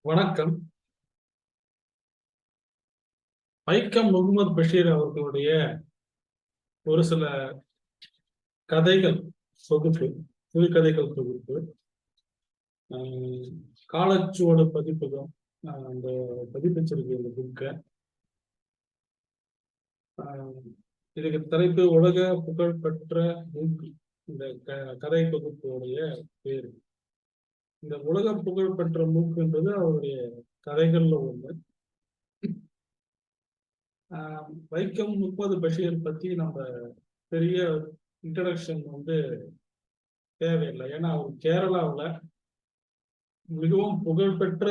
வணக்கம். வைக்கம் முகமது பஷீர் அவர்களுடைய ஒரு சில கதைகள் தொகுப்பு, சிறுகதைகள் தொகுப்பு, ஆஹ் காலச்சுவடு பதிப்பகம் அந்த பதிப்பிச்சிருக்கு இந்த புக்கை. இதுக்கு தலைப்பு உலக புகழ்பெற்ற மூக்கு. இந்த கதை தொகுப்புடைய பேரு. இந்த உலக புகழ்பெற்ற மூக்குன்றது அவருடைய கதைகள்ல ஒண்ணு. வைக்கம் முகமது பஷீர் பத்தி நம்ம பெரிய இன்ட்ரடக்ஷன் தேவையில்லை. ஏன்னா அவர் கேரளாவில் மிகவும் புகழ்பெற்ற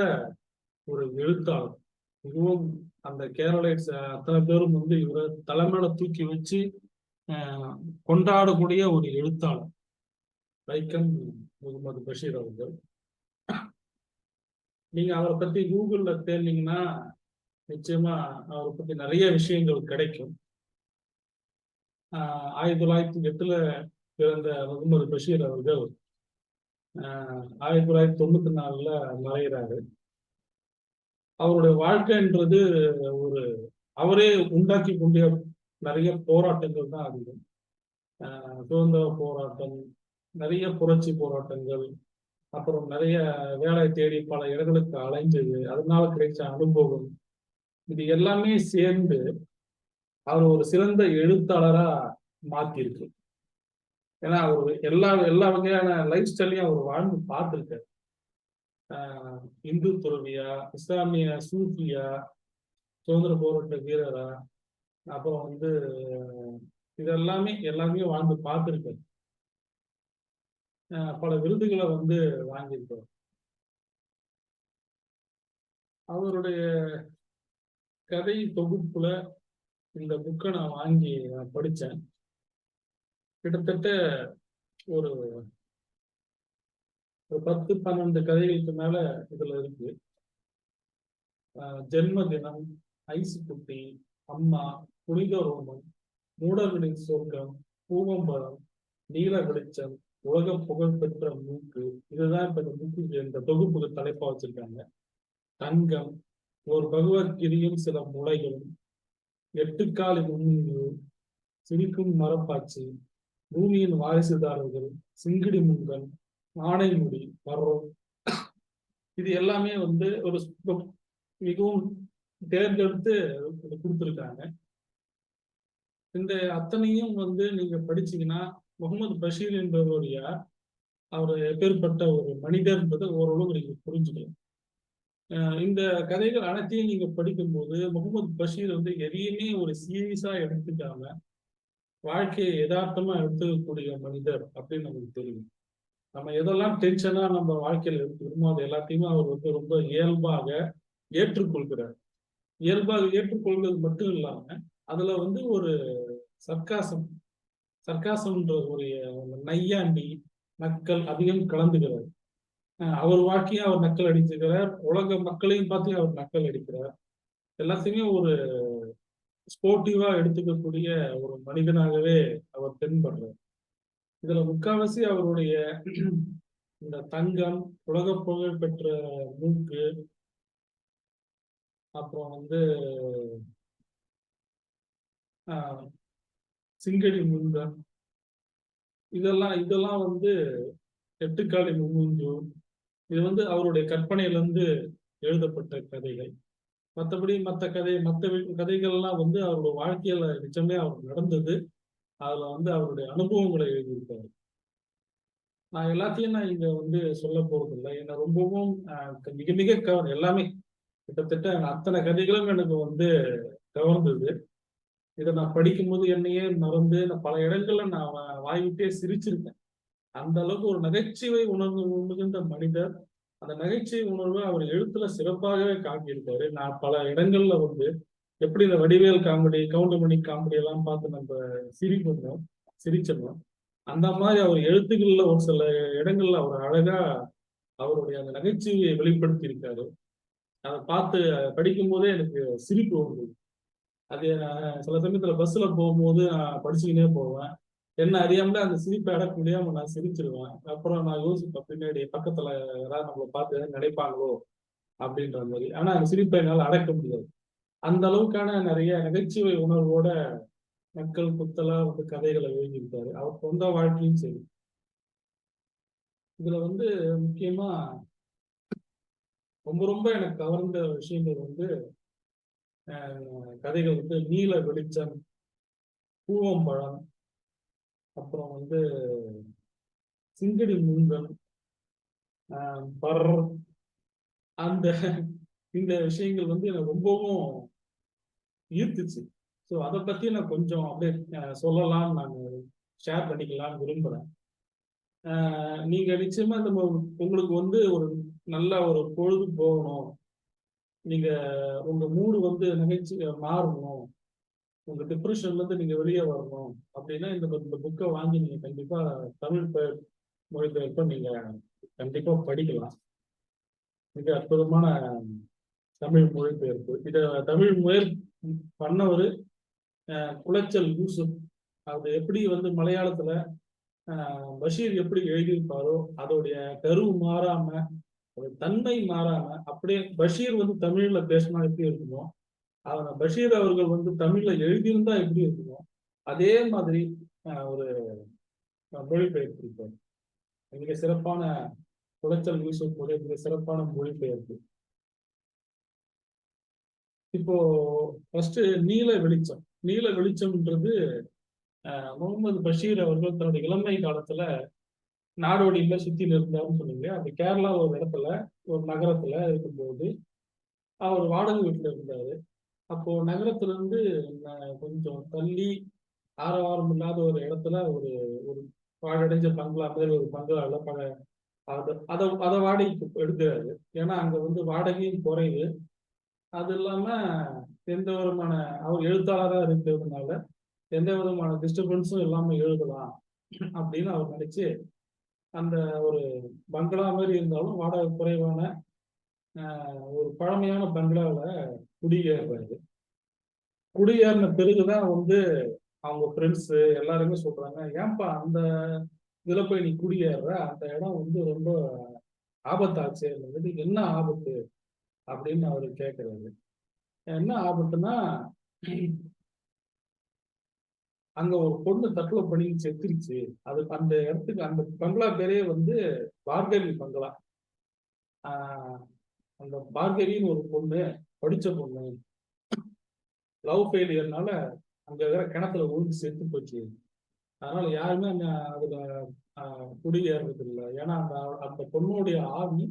ஒரு எழுத்தாளர். மிகவும் அந்த கேரளைட்ஸ் அத்தனை பேரும் இவரை தலைமையில தூக்கி வச்சு கொண்டாடக்கூடிய ஒரு எழுத்தாளர் வைக்கம் முகமது பஷீர் அவர்கள். நீங்க அவரை பத்தி கூகுள்ல தேடினீங்கன்னா நிச்சயமா அவரை பத்தி நிறைய விஷயங்கள் கிடைக்கும். 1908 பிறந்த முகமது பஷீர் அவர்கள் 1994 மறைகிறாரு. அவருடைய வாழ்க்கைன்றது ஒரு அவரே உண்டாக்கி கொண்ட நிறைய போராட்டங்கள் தான் அதிகம். சுதந்திர போராட்டம், நிறைய புரட்சி போராட்டங்கள், அப்புறம் நிறைய வேலை தேடி பல இடங்களுக்கு அலைஞ்சது, அதனால கிடைச்ச அனுபவம், இது எல்லாமே சேர்ந்து அவர் ஒரு சிறந்த எழுத்தாளரா மாத்திருக்கு. ஏன்னா அவர் எல்லா வகையான லைஃப் ஸ்டைலையும் அவர் வாழ்ந்து பார்த்திருக்காரு. இந்து துறவியா, இஸ்லாமிய சூஃபியா, சுதந்திர போராட்ட வீரரா, அப்புறம் எல்லாமே வாழ்ந்து பார்த்திருக்காரு. பல விருதுகளை வாங்கியிருக்காரு. அவருடைய கதை தொகுப்புல இந்த புக்கை நான் வாங்கி படித்தேன். கிட்டத்தட்ட ஒரு 10-12 கதைகளுக்கு மேல இதுல இருக்கு. ஜென்மதினம், ஐசு குட்டி, அம்மா, புனித ரோமம், மூடர்களின் சொர்க்கம், பூவம்பரம், நீல வெளிச்சம், உலக புகழ்பெற்ற மூக்கு, இதுதான் இப்ப இந்த தொகுப்புக்கு தலைப்பா வச்சிருக்காங்க. தங்கம், ஒரு பகவத்கீதையும் சில முளைகளும், எட்டுக்காலி முன்னிங்கு, சிரிக்கும் மரப்பாச்சி, பூமியின் வாரிசுதாரர்கள், சிங்கிடி முங்கன், ஆணைமுடி, வர்றோம், இது எல்லாமே ஒரு மிகவும் தேர்ந்தெடுத்து கொடுத்துருக்காங்க. இந்த அத்தனையும் நீங்க படிச்சீங்கன்னா முகமது பஷீர் என்பவர் யார், அவர் எப்பேற்பட்ட ஒரு மனிதர் என்பதை ஓரளவு நீங்க புரிஞ்சுக்கலாம். இந்த கதைகள் அனைத்தையும் நீங்க படிக்கும்போது முகமது பஷீர் எதையுமே ஒரு சீரியஸா எடுத்துக்காம வாழ்க்கையை யதார்த்தமா எடுத்துக்கக்கூடிய மனிதர் அப்படின்னு நமக்கு தெரியும். நம்ம எதெல்லாம் டென்ஷனா நம்ம வாழ்க்கையில எடுத்துக்கிறோமோ அது எல்லாத்தையுமே அவர் ரொம்ப இயல்பாக ஏற்றுக்கொள்கிறார். இயல்பாக ஏற்றுக்கொள்வது மட்டும் இல்லாம அதுல ஒரு சர்க்காசம்ன்ற ஒரு நையாண்டி நக்கல் அதிகம் கலந்துகிறார். அவர் வாழ்க்கையும் அவர் நக்கல் அடிச்சுக்கிறார், உலக மக்களையும் பார்த்து அவர் நக்கல் அடிக்கிறார். எல்லாத்தையுமே ஒரு ஸ்போர்ட்டிவா எடுத்துக்கக்கூடிய ஒரு மனிதனாகவே அவர் தென்படுறார். இதுல முக்காவாசி அவருடைய இந்த தங்கம், உலக புகழ் பெற்ற மூக்கு, அப்புறம் சிங்கடி முந்தன், இதெல்லாம் எட்டுக்காலி மும்மூஞ்சு, இது அவருடைய கற்பனையில எழுதப்பட்ட கதைகள். மற்றபடி மற்ற கதைகள்லாம் அவருடைய வாழ்க்கையில நிஜமே அவர் நடந்தது. அதுல அவருடைய அனுபவங்களை எழுதியிருக்காரு. நான் எல்லாத்தையும் இங்க சொல்ல போறது இல்லை. ஏன்னா ரொம்பவும் மிக மிக எல்லாமே கிட்டத்தட்ட அத்தனை கதைகளும் எனக்கு கவர்ந்தது. இதை நான் படிக்கும்போது என்னையே மறந்து நான் பல இடங்கள்ல நான் வாய்விட்டே சிரிச்சிருக்கேன். அந்த அளவுக்கு ஒரு நகைச்சுவை உணர்வு மிகுந்த மனிதர். அந்த நகைச்சுவை உணர்வை அவர் எழுத்துல சிறப்பாகவே காட்டியிருக்காரு. நான் பல இடங்கள்ல எப்படி இந்த வடிவேல் காமெடி, கவுண்டமணி காமெடி எல்லாம் பார்த்து நம்ம சிரிச்சிடணும். அந்த மாதிரி அவர் எழுத்துக்கள்ல ஒரு சில இடங்கள்ல அவர் அழகா அவருடைய அந்த நகைச்சுவையை வெளிப்படுத்தி இருக்காரு. அதை பார்த்து படிக்கும் போதே எனக்கு சிரிப்பு வந்தது. அது சில சமயத்துல பஸ்ல போகும்போது நான் படிச்சுக்கினே போவேன். என்ன அறியாமல அந்த சிரிப்பை அடக்க முடியாம நான் சிரிச்சிருவேன். அப்புறம் நான் யோசிப்பேன், பின்னாடி பக்கத்துல யாராவது நம்மளை பார்த்து நினைப்பாங்களோ அப்படின்ற மாதிரி. ஆனா அந்த சிரிப்பை என்னால் அடக்க முடியாது. அந்த அளவுக்கான நிறைய நகைச்சுவை உணர்வோட நக்கல் குத்தலா வந்து கதைகளை எழுதியிருக்காரு. அவர் சொந்த வாழ்க்கையும் சரி. இதுல வந்து முக்கியமா ரொம்ப ரொம்ப எனக்கு கவர்ந்த விஷயங்கள் வந்து கதைகள் வந்து நீல வெளிச்சம், பூவம்பழம், அப்புறம் வந்து சிங்கடி முங்கன், பர், அந்த இந்த விஷயங்கள் வந்து எனக்கு ரொம்பவும் ஈர்த்துச்சு. ஸோ அதை பத்தி நான் கொஞ்சம் அப்படியே சொல்லலாம்னு நான் ஷேர் பண்ணிக்கலாம்னு விரும்புறேன். நீங்க நிச்சயமா இந்த உங்களுக்கு வந்து ஒரு நல்ல ஒரு பொழுது போகணும், நீங்க உங்க மூடு வந்து நகைச்சு மாறணும், உங்க டிப்ரெஷன்ல இருந்து நீங்க வெளியே வரணும் அப்படின்னா இந்த புக்கை வாங்கி நீங்க கண்டிப்பா தமிழ் மொழிபெயர்ப்பை நீங்க கண்டிப்பா படிக்கலாம். மிக அற்புதமான தமிழ் மொழிபெயர்ப்பு. இத தமிழ் பண்ணவர் குளச்சல் யூசுப். அது எப்படி வந்து மலையாளத்துல பஷீர் எப்படி எழுதியிருப்பாரோ அதோடைய கரு மாறாம, தன்மை மாறாம, அப்படியே பஷீர் வந்து தமிழ்ல பேசினா எப்படி இருக்குமோ, பஷீர் அவர்கள் வந்து தமிழ்ல எழுதியிருந்தா எப்படி இருக்குமோ அதே மாதிரி ஒரு மொழிபெயர்ப்பு. மிக சிறப்பான குளச்சல் யூசுப் மிக சிறப்பான மொழிபெயர்ப்பு. இப்போ ஃபர்ஸ்ட் நீல வெளிச்சம். நீல வெளிச்சம்ன்றது முகமது பஷீர் அவர்கள் தன்னுடைய இளமை காலத்துல நாடோடியில சுத்தி இருந்தாருன்னு சொன்னீங்க. அந்த கேரளா ஒரு இடத்துல ஒரு நகரத்துல இருக்கும்போது அவர் வாடகை வீட்டுல இருந்தாரு. அப்போ நகரத்துல இருந்து கொஞ்சம் தள்ளி ஆரவாரம் இல்லாத ஒரு இடத்துல ஒரு ஒரு பாழடைஞ்ச பங்களா மாதிரி ஒரு பங்களால அதை அதை அதை வாடகைக்கு எடுக்கிறாரு. ஏன்னா அங்க வந்து வாடகையும் குறைவு. அது இல்லாம எந்த விதமான அவர் எழுத்தாளராக இருக்கிறதுனால எந்த விதமான டிஸ்டர்பன்ஸும் இல்லாம எழுதலாம் அப்படின்னு அவர் நினைச்சு அந்த ஒரு பங்களா மாதிரி இருந்தாலும் வாடகை குறைவான ஒரு பழமையான பங்களாவில் குடியேறாரு. குடியேறின பிறகுதான் வந்து அவங்க ஃப்ரெண்ட்ஸ் எல்லாருமே சொல்றாங்க, ஏன்பா அந்த இதுல போய் நீ குடியேற, அந்த இடம் வந்து ரொம்ப ஆபத்தாச்சு, என்ன ஆபத்து அப்படின்னு அவரு கேட்கிறாரு. என்ன ஆபத்துன்னா, அங்க ஒரு பொண்ணு தற்கொலை பண்ணி செத்துருச்சு. அது அந்த இடத்துக்கு அந்த பங்களா பேரே வந்து பார்கவி பங்களா. அந்த பார்கவின்னு ஒரு பொண்ணு, படிச்ச பொண்ணு, லவ் ஃபெயிலியர்னால அங்க வேற கிணத்துல விழுந்து செத்து போச்சு. அதனால யாருமே அதுல குடியேறது இல்லை. ஏன்னா அந்த அந்த பொண்ணுடைய ஆவி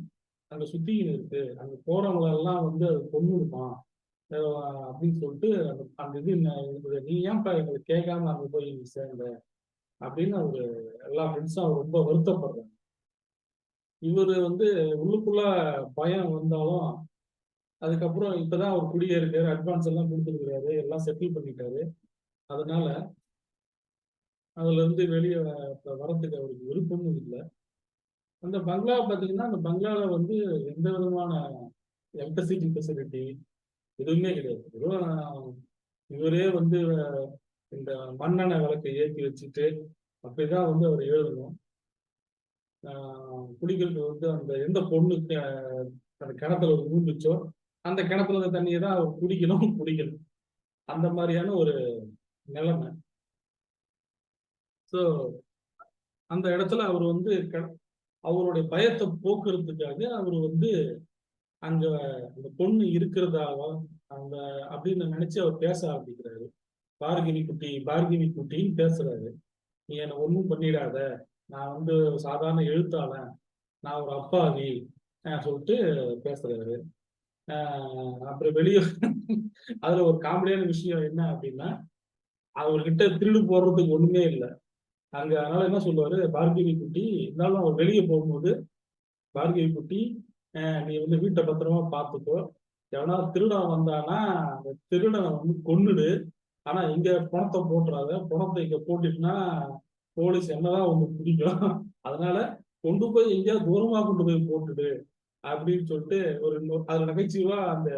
அங்க சுத்தின்னு இருக்கு, அங்க போறவங்க எல்லாம் வந்து அது கொன்னுடுமா அப்படின்னு சொல்லிட்டு அந்த நீ ஏன்பா எங்களுக்கு கேட்காம அங்க போய் சேர்ந்த அப்படின்னு அவரு எல்லா ஃப்ரெண்ட்ஸும் அவர் ரொம்ப வருத்தப்படுறாங்க. இவரு வந்து உள்ளுக்குள்ள பயம் வந்தாலும் அதுக்கப்புறம் இப்பதான் அவர் குடியேறிட்டாரு, அட்வான்ஸ் எல்லாம் கொடுத்துருக்காரு, எல்லாம் செட்டில் பண்ணிட்டாரு. அதனால அதுல இருந்து வெளியே வரதுக்கு அவருக்கு விருப்பமும் இல்லை. அந்த பங்களா பார்த்தீங்கன்னா அந்த பங்களால வந்து எந்த விதமான எலக்ட்ரிசிட்டி ஃபெசிலிட்டி எதுவுமே கிடையாது. இவரே வந்து இந்த மண்ணெண்ணெய் விளக்கை ஏற்றி வச்சுட்டு அப்படிதான் வந்து அவர் எழுதணும். குடிக்கிறது வந்து அந்த எந்த பொண்ணுக்கு அந்த கிணத்துல விழுந்துச்சோ அந்த கிணத்துல இருந்த தண்ணியை தான் அவர் குடிக்கணும். அந்த மாதிரியான ஒரு நிலைமை. ஸோ அந்த இடத்துல அவர் வந்து அவருடைய பயத்தை போக்குறதுக்காக அவர் வந்து அங்க அந்த பொண்ணு இருக்கிறதாவ அந்த அப்படின்னு நினைச்சு அவர் பேச ஆரம்பிக்கிறாரு. பார்கினி குட்டின்னு பேசுறாரு. நீ என்னை ஒன்றும் பண்ணிடாத, நான் வந்து சாதாரண எழுத்தாளன், நான் ஒரு அப்பாவி சொல்லிட்டு பேசுறாரு. அப்புறம் வெளியே அதுல ஒரு காமெடியான விஷயம் என்ன அப்படின்னா, அவர்கிட்ட திருடு போடுறதுக்கு ஒண்ணுமே இல்லை அங்க. அதனால என்ன சொல்லுவாரு பார்கவி குட்டி, இருந்தாலும் அவர் வெளியே போகும்போது, பார்கவி குட்டி நீ வந்து வீட்டை பத்திரமா பார்த்துக்கோ, எவனா திருடன் வந்தானா அந்த திருடனை வந்து கொன்னுடு, ஆனா இங்க பணத்தை போட்டுறாத, பணத்தை இங்க போட்டுட்டுனா போலீஸ் என்னதான் உங்களுக்கு பிடிக்கும், அதனால கொண்டு போய் எங்கேயாவது தூரமா கொண்டு போய் போட்டுடு அப்படின்னு சொல்லிட்டு ஒரு அதுல நகைச்சுவா அந்த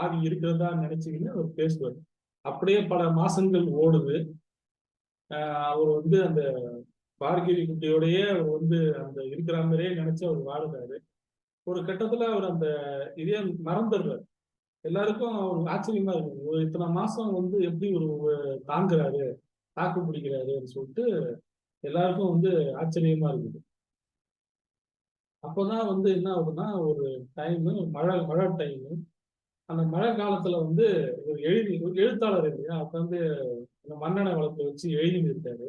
ஆவி இருக்கிறதா நினைச்சுக்கின்னு அவர் பேசுவார். அப்படியே பல மாசங்கள் ஓடுது. அவர் வந்து அந்த பார்கவி குட்டியோடயே அவர் வந்து அந்த இருக்கிற மாதிரியே நினைச்சு அவர் வாழுறாரு. ஒரு கட்டத்துல அவர் அந்த இதே மறந்துடுறாரு. எல்லாருக்கும் அவர் ஆச்சரியமா இருக்கு. ஒரு இத்தனை மாசம் வந்து எப்படி ஒரு தாங்குறாரு, தாக்கு பிடிக்கிறாருன்னு சொல்லிட்டு எல்லாருக்கும் வந்து ஆச்சரியமா இருக்குது. அப்பதான் வந்து என்ன ஆகுதுன்னா, ஒரு டைமு மழை மழை டைமு. அந்த மழை காலத்துல வந்து ஒரு எழுத்தாளர் இல்லையா? அப்ப வந்து இந்த மண்ணெண்ணெய் வளத்தை வச்சு எழுதின்னு இருக்காரு.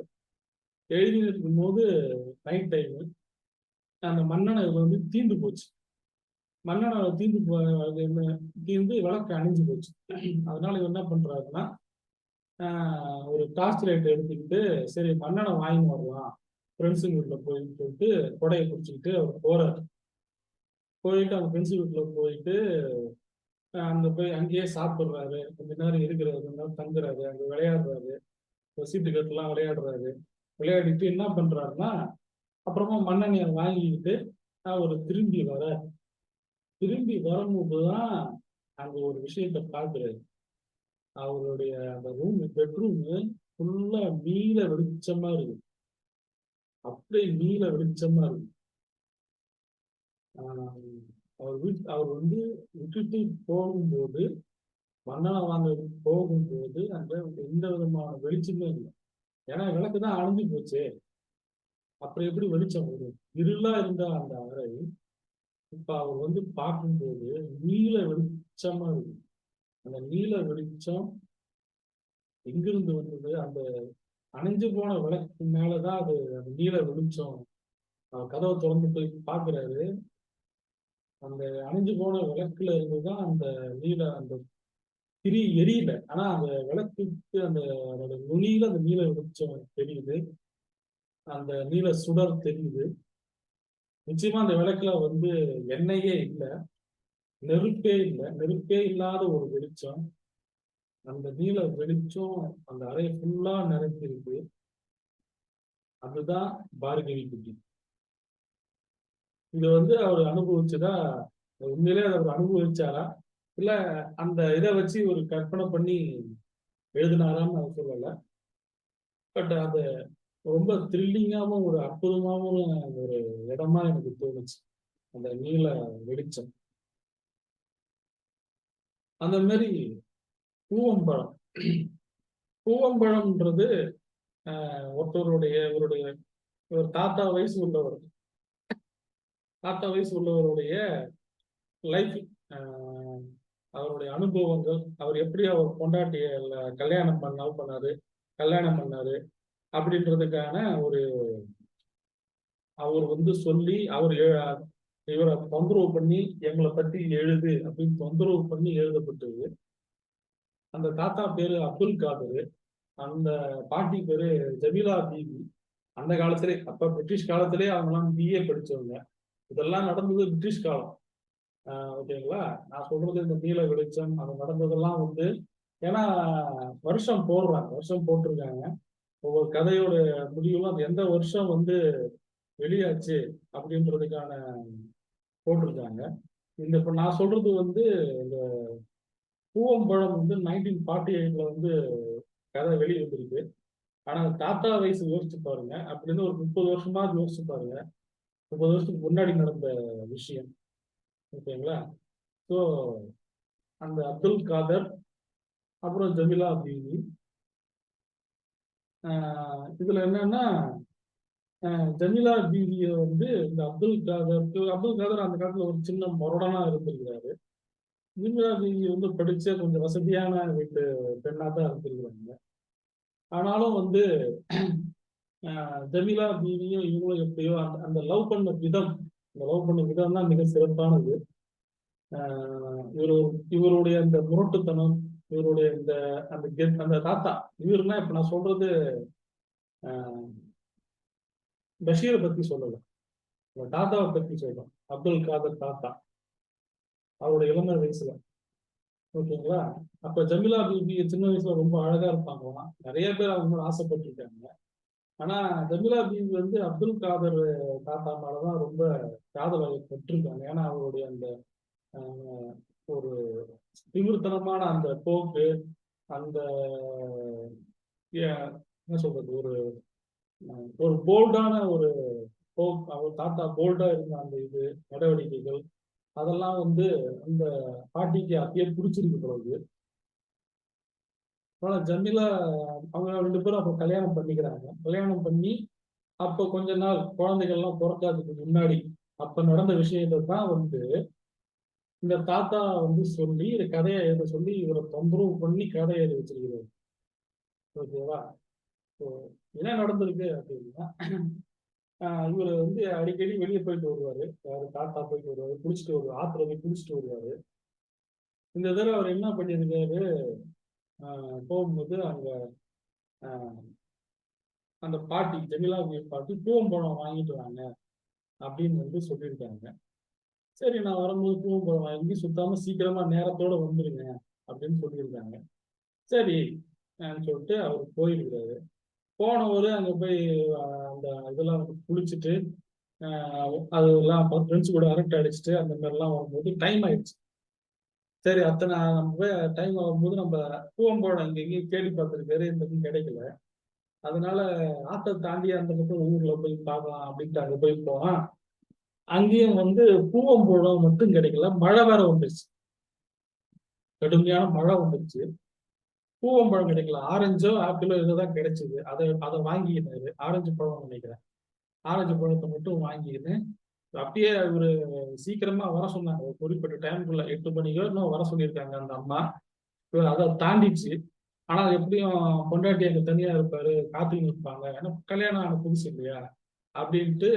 எழுதின்னு இருக்கும்போது நைட் டைமு அந்த மண்ணெண்ணெய் வந்து தீர்ந்து போச்சு. மண்ணெண்ணெய் அது தீர்ந்து விளக்கு அணைஞ்சு போச்சு. அதனால இவர் என்ன பண்றாருன்னா, ஒரு டார்ச் லைட் எடுத்துக்கிட்டு சரி மண்ணெண்ணெய் வாங்கின்னு வரலாம் ஃப்ரெண்ட்ஸுங்க வீட்டில் போயின்னு சொல்லிட்டு கொடையை பிடிச்சிக்கிட்டு அவர் போறாரு. போயிட்டு அவங்க ஃப்ரெண்ட்ஸு வீட்டில் போயிட்டு அங்கே போய் அங்கேயே சாப்பிட்றாரு. கொஞ்ச நேரம் இருக்கிறாரு, கொஞ்ச நேரம் தங்குறாரு, அங்கே விளையாடுறாரு, சீட்டு கட்டுலாம் விளையாடுறாரு. விளையாடிட்டு என்ன பண்றாருன்னா, அப்புறமா மண்ணெண்ணெயை வாங்கிக்கிட்டு அவர் திரும்பி வர திரும்பி வரும்போது தான் அங்க ஒரு விஷயத்த பார்க்குறாரு. அவருடைய அந்த பெட்ரூம் ஃபுல்லா நீல வெளிச்சமா இருக்கு. அப்படியே நீல வெளிச்சமா இருக்கு. ஆஹ் அவர் வந்து விட்டுட்டு போகும்போது, மண்ணெண்ணெய் வாங்க போகும்போது அங்க எந்த விதமான வெளிச்சமே இல்லை. ஏன்னா விளக்கு தான் அணைஞ்சு போச்சு. அப்புறம் எப்படி வெளிச்சம் வரும்? இருளா இருந்த அந்த அறை இப்ப அவர் வந்து பார்க்கும்போது நீல வெளிச்சமா இருக்கு. அந்த நீல வெளிச்சம் எங்கிருந்து வந்தது? அந்த அணைஞ்சு போன விளக்கு மேலதான் அது அந்த நீல வெளிச்சம். அவர் கதவை திறந்து போய் பார்க்கிறாரு. அந்த அணைஞ்சு போன விளக்குல இருந்துதான் அந்த அந்த திரி எரியல. ஆனா அந்த விளக்குக்கு அதோட நுனியில அந்த நீல வெளிச்சம் தெரியுது. அந்த நீல சுடர் தெரியுது. நிச்சயமா அந்த விளக்குல வந்து எண்ணெயே இல்லை, நெருப்பே இல்லை, நெருப்பே இல்லாத ஒரு வெளிச்சம். அந்த நீல வெளிச்சம் அந்த அறையை ஃபுல்லா நிறைஞ்சிருக்கு. அதுதான் பார்கவி குட்டி. இதை வந்து அவர் அனுபவிச்சதா, உண்மையிலே அவர் அனுபவிச்சாரா இல்ல அந்த இதை வச்சு ஒரு கற்பனை பண்ணி எழுதினாரான்னு அவர் சொல்லல. பட் அது ரொம்ப த்ரில்லிங்காவும் ஒரு அற்புதமாவும் ஒரு இடமா எனக்கு தோணுச்சு அந்த நீல வெளிச்சம். அந்த மாதிரி பூவம்பழம். பூவம்பழம்ன்றது இவருடைய ஒரு தாத்தா வயசு உள்ளவருடைய லைஃப், அவருடைய அனுபவங்கள், அவர் எப்படி அவர் பொண்டாட்டிய கல்யாணம் பண்ணாரு, கல்யாணம் பண்ணாரு அப்படின்றதுக்கான ஒரு அவர் வந்து சொல்லி இவரை தொந்தரவு பண்ணி எங்களை பத்தி எழுது அப்படின்னு தொந்தரவு பண்ணி எழுதப்பட்டது. அந்த தாத்தா பேரு அப்துல் காதர், அந்த பாட்டி பேரு ஜமீலா பீவி. அந்த காலத்திலே அப்ப பிரிட்டிஷ் காலத்திலே அவங்கெல்லாம் பிஏ படிச்சவங்க. இதெல்லாம் நடந்தது பிரிட்டிஷ் காலம். ஓகேங்களா? நான் சொல்றது இந்த நீல வெளிச்சம் அது நடந்ததெல்லாம் வந்து ஏன்னா வருஷம் போட்டிருக்காங்க. ஒவ்வொரு கதையோட முடிவுலாம் அது எந்த வருஷம் வந்து வெளியாச்சு அப்படின்றதுக்கான போட்டிருக்காங்க. இப்ப நான் சொல்றது வந்து இந்த பூவம்பழம் வந்து 1948 வந்து கதை வெளியே வந்திருக்கு. ஆனா தாத்தா வயசு யோசிச்சு பாருங்க. அப்படி இருந்து ஒரு 30 வருஷமாவது யோசிச்சு பாருங்க. 30 வருஷத்துக்கு முன்னாடி நடந்த விஷயம். ஓகேங்களா? ஸோ அந்த அப்துல் காதர், அப்புறம் ஜமீலா பீவி. இதுல என்னன்னா ஜமீலா பீவிய வந்து இந்த அப்துல் காதர் அந்த காலத்துல ஒரு சின்ன முரடனா இருந்திருக்கிறாரு. ஜமீலா பீவி வந்து படிச்ச கொஞ்சம் வசதியான வீட்டு பெண்ணா தான் இருந்திருக்கிறாங்க. ஆனாலும் வந்து ஜமீலா பீவியும் இவங்களும் எப்படியோ அந்த லவ் பண்ண விதம் தான் மிக சிறப்பானது. இவருடைய அந்த முரட்டுத்தனம், இவருடைய இந்த அந்த தாத்தா, இவருன்னா இப்ப நான் சொல்றது பஷீரை பத்தி சொல்லல, தாத்தாவை பத்தி சொல்றோம். அப்துல் காதர் தாத்தா, அவருடைய இளமை வயசுல. ஓகேங்களா? அப்ப ஜமீலா பிபி சின்ன வயசுல ரொம்ப அழகா இருப்பாங்களாம். நிறைய பேர் அவங்க மேல ஆசைப்பட்டிருக்காங்க. ஆனா ஜமீலா பிபி வந்து அப்துல் காதர் தாத்தா மேலதான் ரொம்ப காதலை பெற்றிருக்காங்க. ஏன்னா அவருடைய அந்த ஒரு திமிர்த்தனமான அந்த போக்கு, அந்த என்ன சொல்றது, ஒரு ஒரு போல்டான ஒரு போக், அவர் தாத்தா போல்டா இருந்த அந்த நடவடிக்கைகள், அதெல்லாம் வந்து அந்த பாட்டிக்கு அப்பயே பிடிச்சிருக்கு பிறகு. ஆனா ஜமீலா அவங்க 2 பேரும் அப்ப கல்யாணம் பண்ணிக்கிறாங்க. கல்யாணம் பண்ணி அப்ப கொஞ்ச நாள் குழந்தைகள்லாம் பிறக்காததுக்கு முன்னாடி அப்ப நடந்த விஷயத்தை தான் வந்து இந்த தாத்தா வந்து சொல்லி இந்த கதையை எழுத சொல்லி இவரை தொந்தரவு பண்ணி கதையை எழுதி வச்சிருக்கிறாரு. ஓகேவா? ஸோ என்ன நடந்திருக்கு அப்படின்னா, இவர் வந்து அடிக்கடி வெளியே போயிட்டு வருவாரு. யாரு தாத்தா போயிட்டு வருவாரு, குளிச்சுட்டு வருவாரு, ஆத்துல போய் குளிச்சுட்டு வருவாரு. இந்த தடவை அவர் என்ன பண்ணியிருக்காரு, போகும்போது அங்க ஆஹ், அந்த பாட்டி ஜெமிலா பாட்டி பூவம்பழம் வாங்கிட்டு வாங்க அப்படின்னு வந்து சொல்லியிருக்காங்க. சரி, நான் வரும்போது பூவம்பழம் வாங்கி சுத்தாம சீக்கிரமா நேரத்தோட வந்துருங்க அப்படின்னு சொல்லியிருக்காங்க. சரி சொல்லிட்டு அவர் போயிருக்கிறாரு. போனவர் அங்க போய் அந்த இதெல்லாம் வந்து குளிச்சுட்டு அதெல்லாம் ஃப்ரெண்ட்ஸ் கூட அரட்டை அடிச்சுட்டு அந்த மாதிரிலாம் வரும்போது டைம் ஆயிடுச்சு. சரி, அத்தனை நம்ம டைம் ஆகும்போது நம்ம பூவம்பழம் இங்க எங்கேயும் தேடி பார்த்துருக்காரு, இந்த கிடைக்கல. அதனால ஆத்தை தாண்டி அந்த பக்கம் ஊர்ல போய் பார்க்கலாம் அப்படின்ட்டு அங்க போய் போவான். அங்கேயும் வந்து பூவம்பழம் மட்டும் கிடைக்கல, மழை வேற வந்துருச்சு. கடுமையான மழை வந்துருச்சு. பூவம்பழம் கிடைக்கல, ஆரஞ்சோ ஆப்பிளோ இதுதான் கிடைச்சது. அதை வாங்கிக்கிட்டாரு. ஆரஞ்சு பழம் நினைக்கிறேன். ஆரஞ்சு பழத்தை மட்டும் வாங்கிக்கிட்டு அப்படியே இவரு சீக்கிரமா வர சொன்னாங்க. ஒரு குறிப்பிட்ட டைமுக்குள்ள 8 மணிக்கோ இன்னும் வர சொல்லியிருக்காங்க அந்த அம்மா. இவர் அதை தாண்டிச்சு. ஆனா எப்படியும் பொண்டாட்டி அங்க தனியா இருப்பாரு, காத்துக்கிட்டு இருப்பாங்க, ஏன்னா கல்யாணம் ஆன புதுசு இல்லையா அப்படின்ட்டு.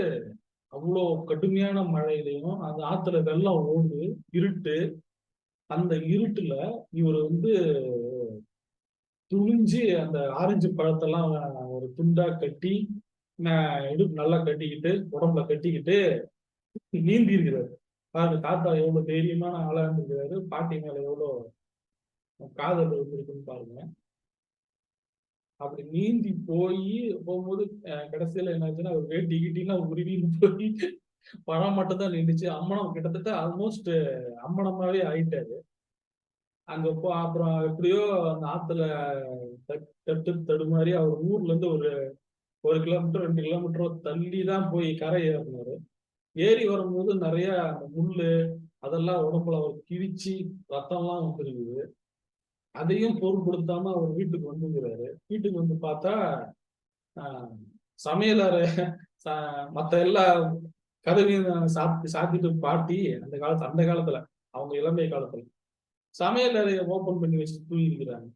அவ்வளோ கடுமையான மழையிலையும் அந்த ஆத்துல வெள்ளம் ஓடுது, இருட்டு. அந்த இருட்டுல இவர் வந்து துணிஞ்சு அந்த ஆரஞ்சு பழத்தெல்லாம் ஒரு துண்டா கட்டி இடுப்பு நல்லா கட்டிக்கிட்டு உடம்புல கட்டிக்கிட்டு நீந்தி இருக்கிறாரு. பாருங்க தாத்தா எவ்வளவு தைரியமான ஆளா இருந்திருக்கிறாரு, பாட்டி மேல எவ்வளவு காதல் இருக்குன்னு பாருங்க. அப்படி நீந்தி போய் போகும்போது கடைசியில என்னாச்சுன்னா வேட்டி கிட்டிலாம் உருவின்னு போய் பழம் மட்டும் தான் நின்றுச்சு. அம்மனம் கிட்டத்தட்ட ஆல்மோஸ்ட் அம்மனமாவே ஆயிட்டாரு. அங்க அப்புறம் எப்படியோ அந்த ஆத்துல தட்டு தடுமாறி அவர் ஊர்ல இருந்து ஒரு 1 கிலோமீட்டர் 2 கிலோமீட்டரோ தள்ளி தான் போய் கரை ஏறினாரு. ஏறி வரும்போது நிறைய அந்த முள்ளு அதெல்லாம் உடம்புல அவர் கிழிச்சு ரத்தம்லாம் வந்துருக்குது. அதையும் பொருட்படுத்தாம அவர் வீட்டுக்கு வந்துங்கிறாரு. வீட்டுக்கு வந்து பார்த்தா ஆஹ், சமையலறை மத்த எல்லா கதவையும் சாத்திட்டு பாட்டி அந்த காலத்துல அவங்க இளமை காலத்துல சமையல் அறையை ஓபன் பண்ணி வச்சு தூங்கி இருக்கிறாங்க.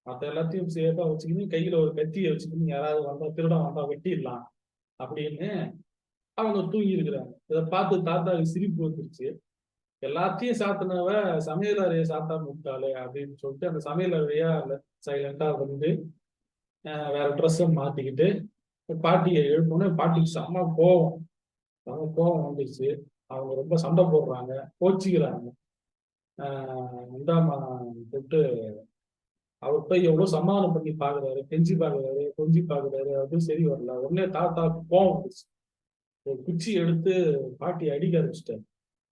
மத்த எல்லாத்தையும் சேஃபா வச்சுக்கின்னு கையில ஒரு கத்தியை வச்சுக்கின்னு யாராவது வந்தா திருடம் வந்தா வெட்டிடலாம் அப்படின்னு அவங்க தூங்கி இருக்கிறாங்க. இதை பார்த்து தாத்தாவுக்கு சிரிப்பு வந்துருச்சு. எல்லாத்தையும் சாத்தினவ சமையல் அறையை சாத்தாம விட்டாளே அப்படின்னு சொல்லிட்டு அந்த சமையல் அறையா சைலண்டா வந்து வேற ட்ரெஸ்ஸை மாத்திக்கிட்டு பாட்டியை எழுப்பணும். பாட்டிக்கு செம கோவம் வந்துருச்சு. அவங்க ரொம்ப சண்டை போடுறாங்க, கோச்சிக்கிறாங்க. இந்தாமா போட்டு அவர் போய் எவ்வளவு சமாதானம் பண்ணி பாக்குறாரு, கெஞ்சி பாக்குறாரு, கொஞ்சி பாக்குறாரு, அது சரி வரல. உடனே தாத்தாவுக்கு கோவம் வந்துருச்சு. ஒரு குச்சி எடுத்து பாட்டி அடிக்க ஆரம்பிச்சிட்டாரு.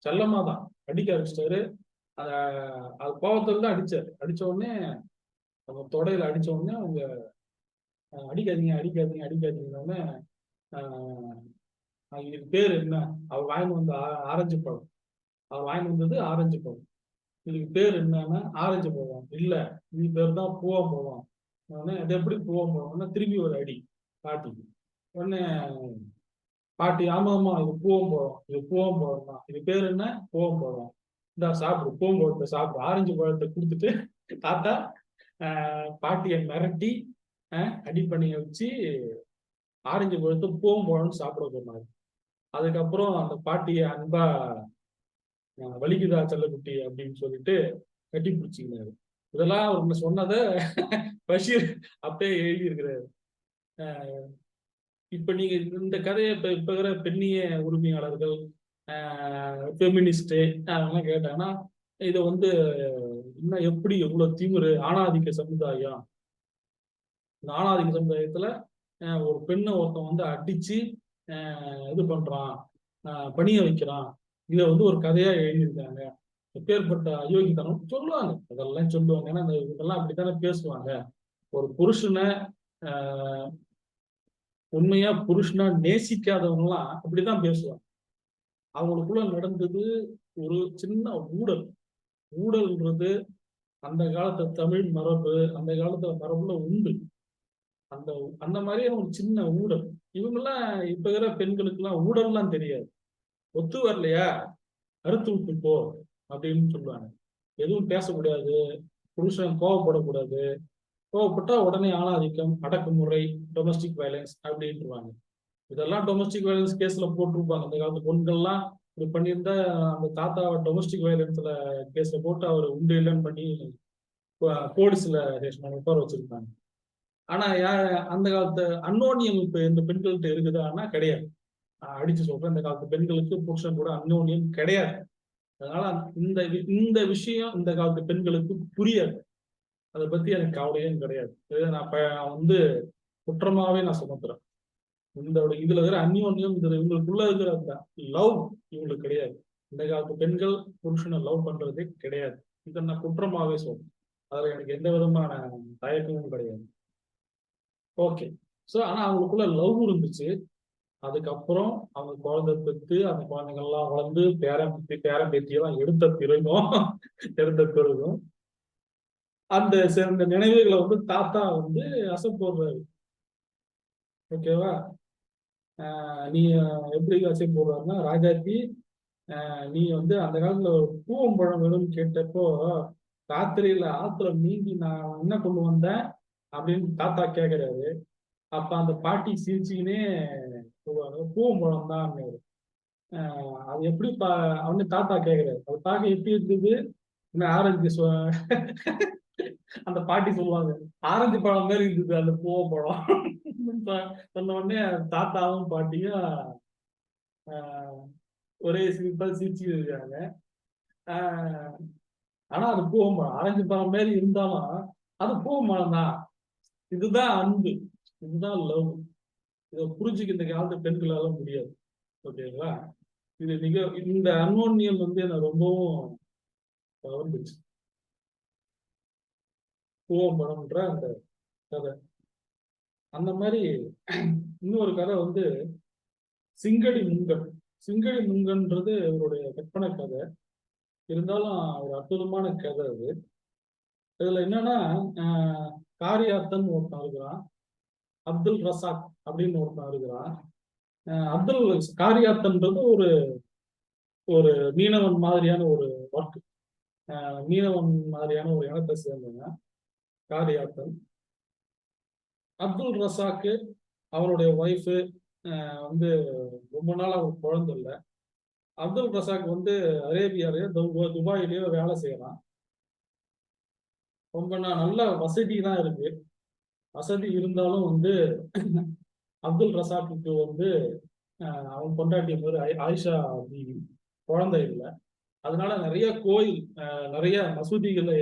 செல்லமா தான் அடிக்க ஆரம்பிச்சிட்டாரு. அது கோவத்துல தான் அடிச்சாரு. அடிச்ச உடனே அவங்க தொடையில அடிச்ச உடனே அவங்க அடிக்காதீங்க அடிக்காதீங்க அடிக்காதீங்கன்னு இதுக்கு பேர் என்ன, அவர் வாங்கிட்டு வந்த ஆரஞ்சு பழம். அவர் வாங்கிட்டு வந்தது ஆரஞ்சு பழம். இதுக்கு பேர் என்னன்னா ஆரஞ்சு பழம் இல்ல, இது பேர் தான் பூவா பழம். உடனே அது எப்படி பூவா பழம்னா திரும்பி ஒரு அடி பாட்டி. உடனே பாட்டி ஆமா ஆமா இது பூவம்பழம், இது பூவம்பழம் தான், இது பேர் என்ன பூவம்பழம், இந்த சாப்பிடு பூவம்பழத்தை சாப்பிடு ஆரஞ்சு பழத்தை கொடுத்துட்டு தாத்தா பாட்டியை மிரட்டி அடி பண்ணி வச்சு ஆரஞ்சு பழத்தை பூவம்பழம்னு சாப்பிட சொன்னாரு. அதுக்கப்புறம் அந்த பாட்டியை அன்பா வலிக்குதா செல்லக்குட்டி அப்படின்னு சொல்லிட்டு கட்டி பிடிச்சிக்கினாரு. இதெல்லாம் அவர் சொன்னதை பஷீர் அப்படியே எழுதி இருக்கிறாரு. இப்ப நீங்க இந்த கதையை இப்ப இருக்கிற பெண்ணிய உரிமையாளர்கள் பெமினிஸ்ட் அவங்கெல்லாம் கேட்டாங்கன்னா இதை வந்து இன்னும் எப்படி எவ்வளவு திமிரு ஆணாதிக்க சமுதாயம். இந்த ஆணாதிக்க சமுதாயத்துல ஒரு பெண்ணை ஒருத்தன் வந்து அடிச்சு இது பண்றான், பணிய வைக்கிறான். இதை வந்து ஒரு கதையா எழுதியிருக்காங்க. எப்பேற்பட்ட அயோக்கித்தனம் சொல்லுவாங்க, அதெல்லாம் சொல்லுவாங்க. ஏன்னா இதெல்லாம் அப்படித்தானே பேசுவாங்க. ஒரு புருஷனை உண்மையா புருஷனா நேசிக்காதவங்க எல்லாம் அப்படிதான் பேசுவாங்க. அவங்களுக்குள்ள நடந்தது ஒரு சின்ன ஊடல். ஊடல்ன்றது அந்த காலத்து தமிழ் மரபு, அந்த காலத்துல மரபுல உண்டு. அந்த அந்த மாதிரியான ஒரு சின்ன ஊடல். இவங்கெல்லாம் இப்ப இருக்கிற பெண்களுக்கு எல்லாம் ஊடல்லாம் தெரியாது. ஒத்து வரலையா அறுத்து விட்டு போ அப்படின்னு சொல்லுவாங்க. எதுவும் பேசக்கூடாது, புருஷன் கோவப்படக்கூடாது, கோவப்பட்டா உடனே ஆணாதிக்கம், அடக்குமுறை, டொமஸ்டிக் வயலன்ஸ் அப்படின்ட்டுருவாங்க. இதெல்லாம் டொமஸ்டிக் வயலன்ஸ் கேஸ்ல போட்டிருப்பாங்க. அந்த காலத்து பெண்கள்லாம் இப்படி பண்ணியிருந்தா அந்த தாத்தாவை டொமஸ்டிக் வயலன்ஸ்ல கேஸ்ல போட்டு அவர் உண்டு இல்லைன்னு பண்ணி போலீஸ்ல ஸ்டேஷன் உட்கார வச்சிருப்பாங்க. ஆனா அந்த காலத்து அன்னோனியம் இப்ப இந்த பெண்கள்கிட்ட இருக்குதான்னா கிடையாது. அடிச்சு சொல்றேன், இந்த காலத்து பெண்களுக்கு புருஷன் கூட அன்னோனியம் கிடையாது. அதனால இந்த இந்த விஷயம் இந்த காலத்து பெண்களுக்கு புரியாது. அதை பத்தி எனக்கு கவலையே கிடையாது. இதை நான் வந்து குற்றமாவே நான் சுமத்துறேன். இந்த இதுல இருக்கிற அந்யோன்யம் இவங்களுக்குள்ள இருக்கிற அந்த லவ் இவங்களுக்கு கிடையாது. இந்த காலத்து பெண்கள் புருஷனை லவ் பண்றதே கிடையாது. இதை நான் குற்றமாவே சொல்றேன். அதுல எனக்கு எந்த விதமான தயக்கமும் கிடையாது. ஓகே. ஸோ ஆனா அவங்களுக்குள்ள லவ் இருந்துச்சு. அதுக்கப்புறம் அவங்க குழந்தை பெற்று அந்த குழந்தைங்கள்லாம் வளர்ந்து பேரன் பேத்தியெல்லாம் எடுத்த பிறகும் அந்த சேர்ந்த நினைவுகளை வந்து தாத்தா வந்து அசைப்போடுறாரு. ஓகேவா? நீ எப்படி அசைப்போடுறாருன்னா, ராஜாத்தி நீ வந்து அந்த காலத்துல ஒரு பூவம்பழம் வேணும்னு கேட்டப்போ ராத்திரியில ஆத்துல நீந்தி நான் என்ன கொண்டு வந்தேன் அப்படின்னு தாத்தா கேட்கிறாரு. அப்ப அந்த பாட்டி சிரிச்சுக்கினே பூவம்பழம் தான். அது எப்படி அவனு தாத்தா கேட்கிறாரு. அது பார்க்க எப்படி இருந்தது? ஆரஞ்சு அந்த பாட்டி சொல்லுவாங்க, ஆரஞ்சு பழம் மாதிரி இருந்தது அந்த பூவ பழம். சொன்ன உடனே தாத்தாவும் பாட்டியும் ஒரே சிரிப்பா சிரிச்சு இருக்காங்க. ஆனா அது பூவம்பழம், ஆரஞ்சு பழம் மாதிரி இருந்தாலும் அது பூவம்பழம் தான். இதுதான் அன்பு, இதுதான் லவ். இதை புரிஞ்சுக்க இந்த காலத்து பெண்களால முடியாது. ஓகேங்களா? இது இந்த அன்னோன்னியம் வந்து என்ன ரொம்பவும் கவர்ந்துச்சு. பூவம்பழம்ன்ற அந்த கதை. அந்த மாதிரி இன்னொரு கதை வந்து சிங்கடி முங்கன். சிங்கடி முங்கன்றது அவருடைய கற்பனை கதை. இருந்தாலும் ஒரு அற்புதமான கதை அது. இதுல என்னன்னா காரியாத்தன் ஒருத்தன் இருக்கிறான், அப்துல் ரசாக் அப்படின்னு ஒருத்தன் இருக்கிறான். அப்துல் காரியாத்தன்றது ஒரு ஒரு மீனவன் மாதிரியான ஒரு ஒர்க். மீனவன் மாதிரியான ஒரு இனத்தை சேர்ந்தவங்க காரியாத்தன். அப்துல் ரசாக்கு அவருடைய ஒய்ஃபு வந்து ரொம்ப நாள் அவருக்கு குழந்தை இல்லை. அப்துல் ரசாக் வந்து அரேபியாலேயோ துபாயிலேயோ வேலை செய்யறான். ரொம்ப நல்ல வசதி தான் இருக்கு. வசதி இருந்தாலும் வந்து அப்துல் ரசாக்கு வந்து அவன் கொண்டாட்டிய மாதிரி ஆயிஷா பீவி குழந்தை இல்லை. அதனால நிறைய கோயில், நிறைய மசூதிகளை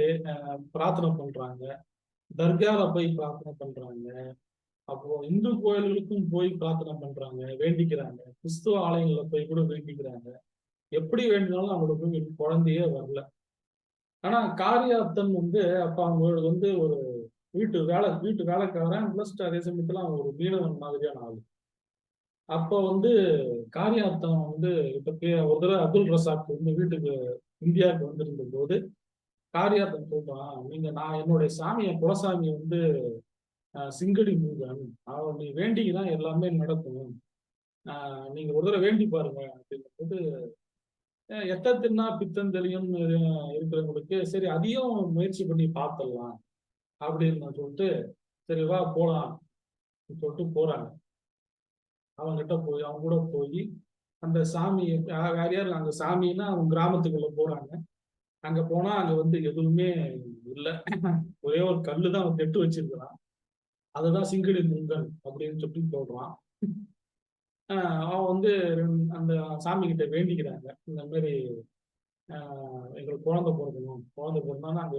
பிரார்த்தனை பண்றாங்க, தர்கால போய் பிரார்த்தனை பண்றாங்க, அப்புறம் இந்து கோயில்களுக்கும் போய் பிரார்த்தனை பண்றாங்க, வேண்டிக்கிறாங்க, கிறிஸ்துவ ஆலயங்கள்ல போய் கூட வேண்டிக்கிறாங்க. எப்படி வேண்டினாலும் அவங்களுக்கு குழந்தையே வரல. ஆனா காரியாத்தன் வந்து அப்ப அவங்களுக்கு வந்து ஒரு வீட்டு வேலைக்காரன் பிளஸ் அதே சமயத்துல அவன் ஒரு மீனவன் மாதிரியான ஆளு. அப்ப வந்து காரியாத்தன் வந்து ஒரு தடவை அப்துல் ரசாக் வந்து வீட்டுக்கு இந்தியாவுக்கு வந்திருந்த போது காரியாத்தன் சொல்றான், நான் என்னுடைய சாமியை குலசாமியை வந்து சிங்கடி முருகன், அவன் நீ வேண்டிங்கன்னா எல்லாமே நடக்கும், நீங்க ஒரு தடவை வேண்டி பாருங்க அப்படின்னு போது எத்தத்தின்னா பித்தம் தெரியும் இருக்கிறவங்களுக்கு சரி அதையும் முயற்சி பண்ணி பார்த்துடலாம் அப்படின்னு சொல்லிட்டு சரி வா போலாம் சொல்லிட்டு போறாங்க. அவங்ககிட்ட போய் அவங்க கூட போய் அந்த சாமி வேற யார் அந்த சாமின்னா அவங்க கிராமத்துக்குள்ள போறாங்க. அங்க போனா அங்க வந்து எதுவுமே இல்லை. ஒரே ஒரு கல்லுதான் அவன் கெட்டு வச்சிருக்கிறான். அதுதான் சிங்கடி முங்கன் அப்படின்னு சொல்லி சொல்றான். அவன் வந்து அந்த சாமி கிட்ட வேண்டிக்கிறாங்க, இந்த மாதிரி எங்களுக்கு குழந்தை பிறக்கணும், குழந்தை பிறந்தா நாங்க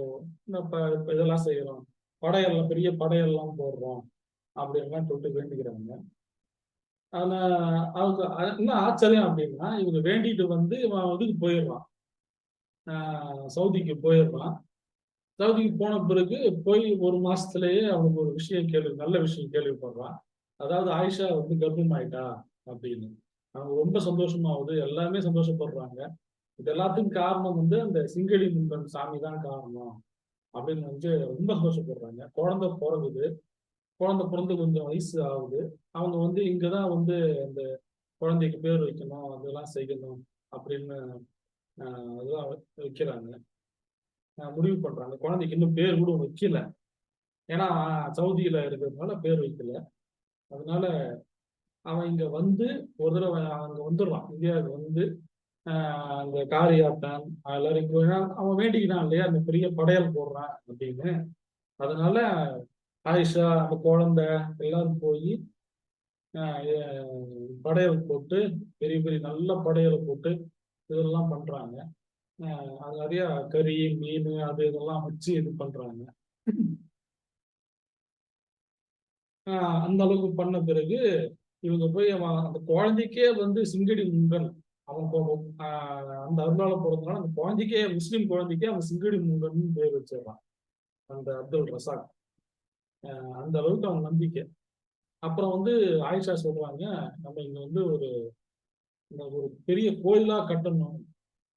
இதெல்லாம் செய்யறோம், படையெல்லாம் பெரிய படையெல்லாம் போடுறோம் அப்படின்லாம் சொல்லிட்டு வேண்டிக்கிறாங்க. ஆனா அவங்க என்ன ஆச்சரியம் அப்படின்னா இவங்க வேண்டிட்டு வந்து இவன் இதுக்கு போயிடுறான், சவுதிக்கு போயிடுறான். சவுதிக்கு போன பிறகு போய் ஒரு மாசத்துலயே அவனுக்கு ஒரு விஷயம் நல்ல விஷயம் கேள்விப்படுறான். அதாவது ஆயிஷா வந்து கர்ப்பமாயிட்டா அப்படின்னு. அவங்க ரொம்ப சந்தோஷமாகுது, எல்லாமே சந்தோஷப்படுறாங்க. இது எல்லாத்துக்கும் காரணம் வந்து அந்த சிங்கடி முந்தன் சாமி தான் காரணம் அப்படின்னு வந்து ரொம்ப சந்தோஷப்படுறாங்க. குழந்தை பிறகுது. குழந்தை பிறந்து கொஞ்சம் வயசு ஆகுது. அவங்க வந்து இங்கதான் வந்து அந்த குழந்தைக்கு பேர் வைக்கணும், அதெல்லாம் செய்யணும் அப்படின்னு அதெல்லாம் வைக்கிறாங்க. முடிவு பண்றாங்க. குழந்தைக்கு இன்னும் பேர் கூட வைக்கல. ஏன்னா சவுதியில இருக்கிறதுனால பேர் வைக்கல. அதனால அவன் இங்க வந்து ஒரு தடவை அங்க வந்துடுறான். இந்தியாவுக்கு வந்து அந்த காரியாத்தான் எல்லாரும் ஏன்னா அவன் வேண்டிக்கிட்டான் இல்லையா, அந்த பெரிய படையல் போடுறான் அப்படின்னு. அதனால ஆயிஷா அந்த குழந்தை எல்லாரும் போய் படையல் போட்டு பெரிய பெரிய நல்ல படையலை போட்டு இதெல்லாம் பண்றாங்க. அது நிறைய கறி மீன் அது இதெல்லாம் வச்சு இது பண்றாங்க. அந்த அளவுக்கு பண்ண பிறகு இவங்க போய் அவன் அந்த குழந்தைக்கே வந்து சிங்கடி முங்கன் அவன் அந்த அருளால போறதுனால அந்த குழந்தைக்கே முஸ்லீம் குழந்தைக்கே அவன் சிங்கடி முங்கன் பேர் வச்சிடறான் அந்த அப்துல் ரசாக். அந்த அளவுக்கு அவன் நம்பிக்கை. அப்புறம் வந்து ஆயிஷா சொல்றாங்க, நம்ம இங்க வந்து ஒரு பெரிய கோயிலா கட்டணும்